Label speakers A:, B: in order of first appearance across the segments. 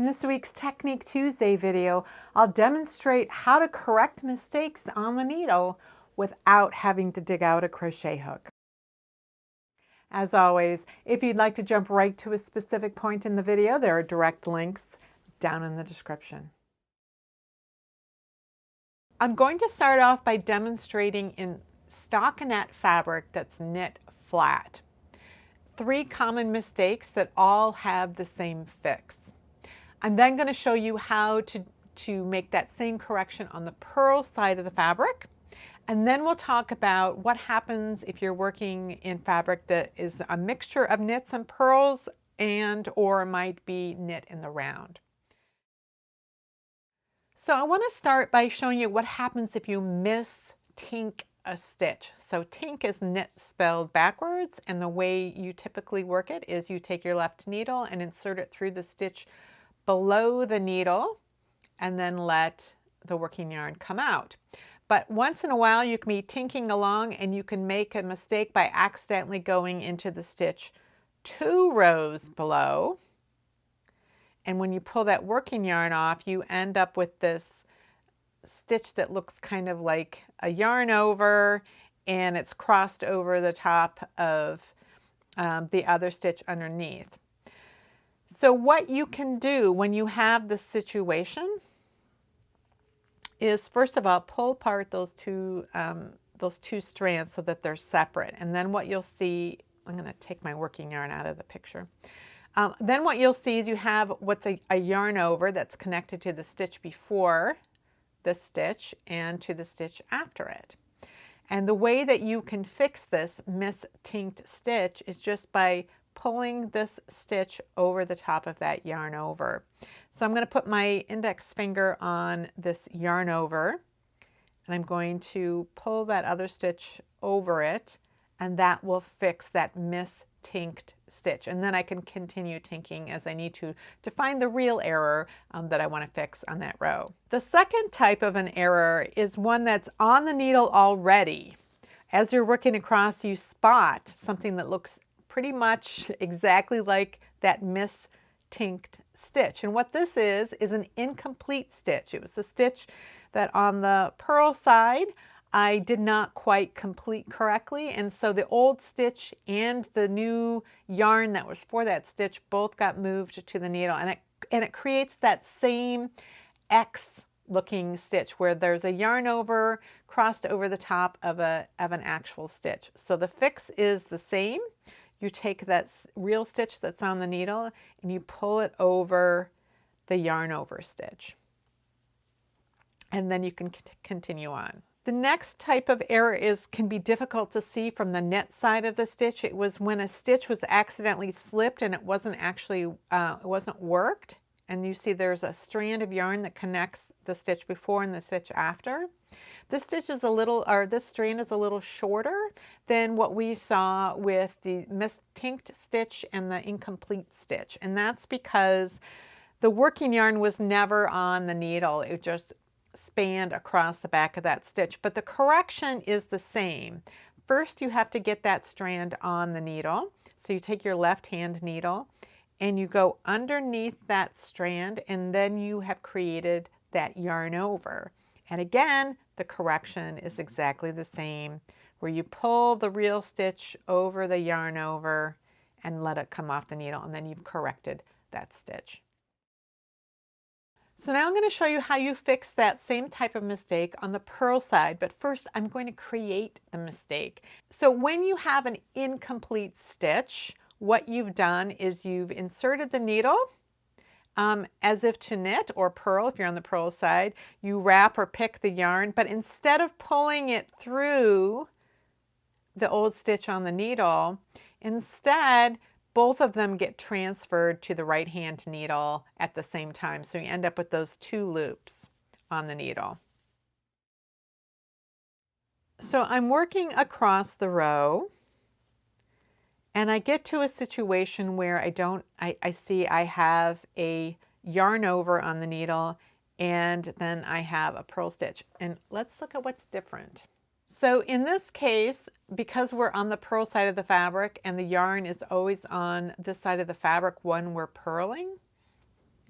A: In this week's Technique Tuesday video, I'll demonstrate how to correct mistakes on the needle without having to dig out a crochet hook. As always, if you'd like to jump right to a specific point in the video, there are direct links down in the description. I'm going to start off by demonstrating in stockinette fabric that's knit flat. 3 common mistakes that all have the same fix. I'm then going to show you how to make that same correction on the purl side of the fabric. And then we'll talk about what happens if you're working in fabric that is a mixture of knits and purls and or might be knit in the round. So I want to start by showing you what happens if you mis-tink a stitch. So tink is knit spelled backwards, and the way you typically work it is you take your left needle and insert it through the stitch below the needle and then let the working yarn come out. But once in a while you can be tinking along and you can make a mistake by accidentally going into the stitch 2 rows below. And when you pull that working yarn off, you end up with this stitch that looks kind of like a yarn over, and it's crossed over the top of the other stitch underneath. So what you can do when you have this situation is, first of all, pull apart those two strands so that they're separate. And then what you'll see, I'm going to take my working yarn out of the picture. Then what you'll see is you have what's a yarn over that's connected to the stitch before the stitch and to the stitch after it. And the way that you can fix this mis-tinked stitch is just by pulling this stitch over the top of that yarn over. So I'm going to put my index finger on this yarn over, and I'm going to pull that other stitch over it, and that will fix that mis-tinked stitch. And then I can continue tinking as I need to find the real error that I want to fix on that row. The second type of an error is one that's on the needle already. As you're working across, you spot something that looks pretty much exactly like that mis-tinked stitch. And what this is an incomplete stitch. It was a stitch that on the purl side I did not quite complete correctly, and so the old stitch and the new yarn that was for that stitch both got moved to the needle, and it creates that same X looking stitch where there's a yarn over crossed over the top of an actual stitch. So the fix is the same. You take that real stitch that's on the needle and you pull it over the yarn over stitch. And then you can continue on. The next type of error can be difficult to see from the knit side of the stitch. It was when a stitch was accidentally slipped and it wasn't actually, it wasn't worked. And you see there's a strand of yarn that connects the stitch before and the stitch after. This stitch is this strand is a little shorter than what we saw with the mis-tinked stitch and the incomplete stitch. And that's because the working yarn was never on the needle. It just spanned across the back of that stitch. But the correction is the same. First, you have to get that strand on the needle. So you take your left hand needle and you go underneath that strand, and then you have created that yarn over. And again, the correction is exactly the same, where you pull the real stitch over the yarn over and let it come off the needle, and then you've corrected that stitch. So now I'm going to show you how you fix that same type of mistake on the purl side, but first I'm going to create the mistake. So when you have an incomplete stitch, what you've done is you've inserted the needle as if to knit or purl. If you're on the purl side, you wrap or pick the yarn, but instead of pulling it through the old stitch on the needle, instead both of them get transferred to the right hand needle at the same time. So you end up with those 2 loops on the needle. So I'm working across the row, and I get to a situation where I see I have a yarn over on the needle, and then I have a purl stitch. And let's look at what's different. So in this case, because we're on the purl side of the fabric and the yarn is always on this side of the fabric when we're purling,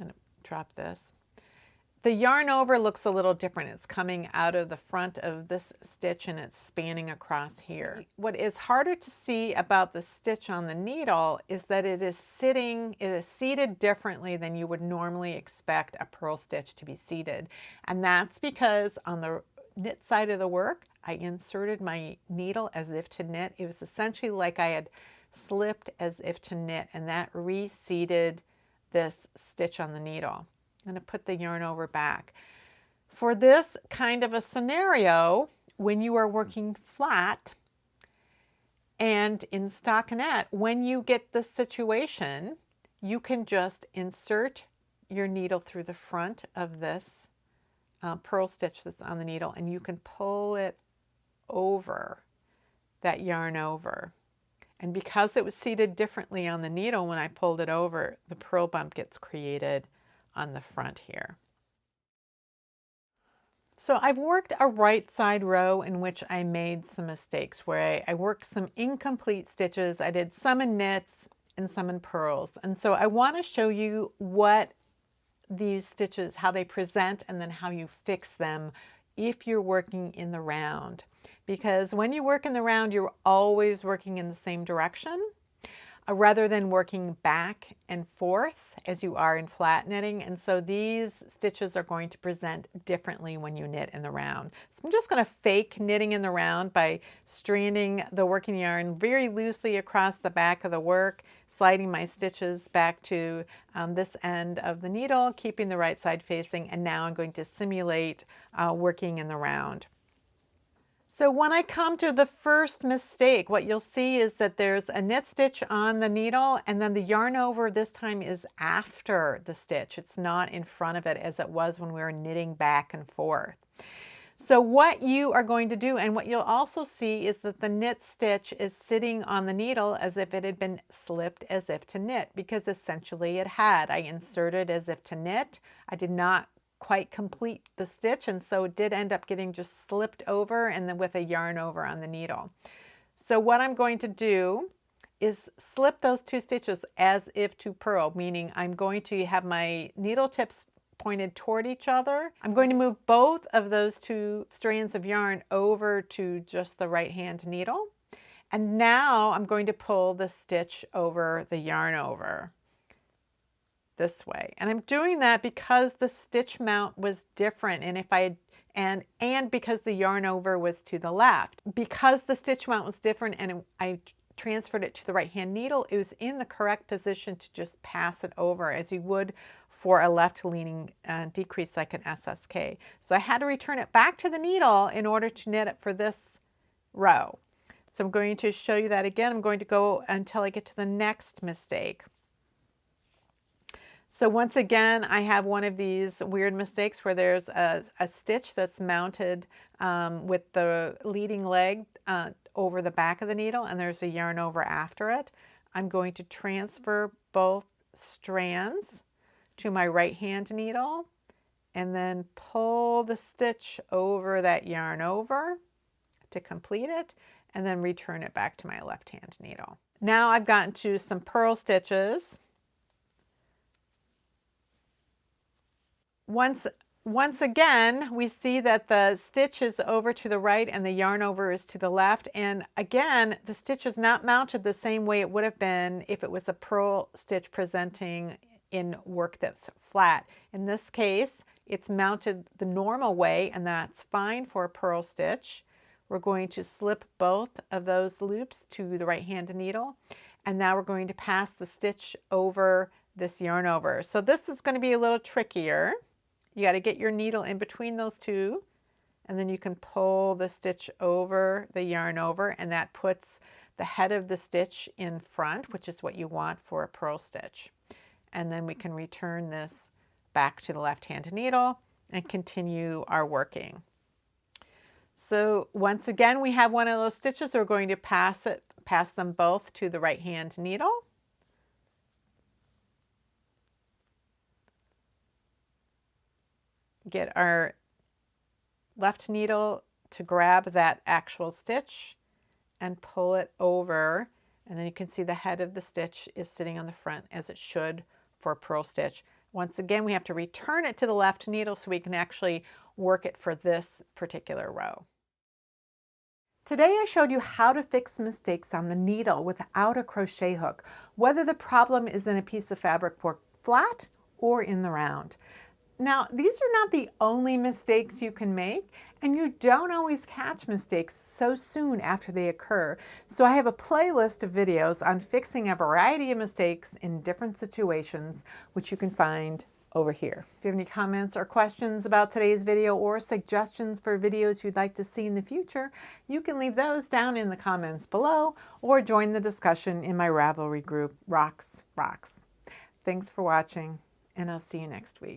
A: I'm going to drop this. The yarn over looks a little different. It's coming out of the front of this stitch and it's spanning across here. What is harder to see about the stitch on the needle is that it is seated differently than you would normally expect a purl stitch to be seated. And that's because on the knit side of the work, I inserted my needle as if to knit. It was essentially like I had slipped as if to knit, and that reseated this stitch on the needle. I'm going to put the yarn over back. For this kind of a scenario, when you are working flat and in stockinette, when you get this situation, you can just insert your needle through the front of this purl stitch that's on the needle, and you can pull it over, that yarn over. And because it was seated differently on the needle when I pulled it over, the purl bump gets created on the front here. So I've worked a right side row in which I made some mistakes where I worked some incomplete stitches. I did some in knits and some in purls. And so I want to show you what these stitches, how they present, and then how you fix them if you're working in the round. Because when you work in the round, you're always working in the same direction rather than working back and forth as you are in flat knitting. And so these stitches are going to present differently when you knit in the round. So I'm just going to fake knitting in the round by stranding the working yarn very loosely across the back of the work, sliding my stitches back to this end of the needle, keeping the right side facing, and now I'm going to simulate working in the round. So when I come to the first mistake, what you'll see is that there's a knit stitch on the needle, and then the yarn over this time is after the stitch. It's not in front of it as it was when we were knitting back and forth. So what you are going to do, and what you'll also see, is that the knit stitch is sitting on the needle as if it had been slipped as if to knit, because essentially it had. I inserted as if to knit. I did not quite complete the stitch, and so it did end up getting just slipped over and then with a yarn over on the needle. So what I'm going to do is slip those two stitches as if to purl, meaning I'm going to have my needle tips pointed toward each other. I'm going to move both of those two strands of yarn over to just the right hand needle, and now I'm going to pull the stitch over the yarn over this way. And I'm doing that because the stitch mount was different, and if I had and because the yarn over was to the left. Because the stitch mount was different and I transferred it to the right hand needle, it was in the correct position to just pass it over as you would for a left leaning decrease like an SSK. So I had to return it back to the needle in order to knit it for this row. So I'm going to show you that again. I'm going to go until I get to the next mistake. So once again, I have one of these weird mistakes where there's a stitch that's mounted with the leading leg over the back of the needle, and there's a yarn over after it. I'm going to transfer both strands to my right hand needle and then pull the stitch over that yarn over to complete it, and then return it back to my left hand needle. Now I've gotten to some purl stitches. Once again, we see that the stitch is over to the right and the yarn over is to the left. And again, the stitch is not mounted the same way it would have been if it was a purl stitch presenting in work that's flat. In this case, it's mounted the normal way, and that's fine for a purl stitch. We're going to slip both of those loops to the right hand needle, and now we're going to pass the stitch over this yarn over. So this is going to be a little trickier. You got to get your needle in between those two, and then you can pull the stitch over the yarn over, and that puts the head of the stitch in front, which is what you want for a purl stitch. And then we can return this back to the left hand needle and continue our working. So once again, we have one of those stitches. We're going to pass them both to the right hand needle. Get our left needle to grab that actual stitch and pull it over, and then you can see the head of the stitch is sitting on the front as it should for a purl stitch. Once again, we have to return it to the left needle so we can actually work it for this particular row. Today I showed you how to fix mistakes on the needle without a crochet hook, whether the problem is in a piece of fabric worked flat or in the round. Now, these are not the only mistakes you can make, and you don't always catch mistakes so soon after they occur. So I have a playlist of videos on fixing a variety of mistakes in different situations, which you can find over here. If you have any comments or questions about today's video or suggestions for videos you'd like to see in the future, you can leave those down in the comments below or join the discussion in my Ravelry group, Rox. Thanks for watching, and I'll see you next week.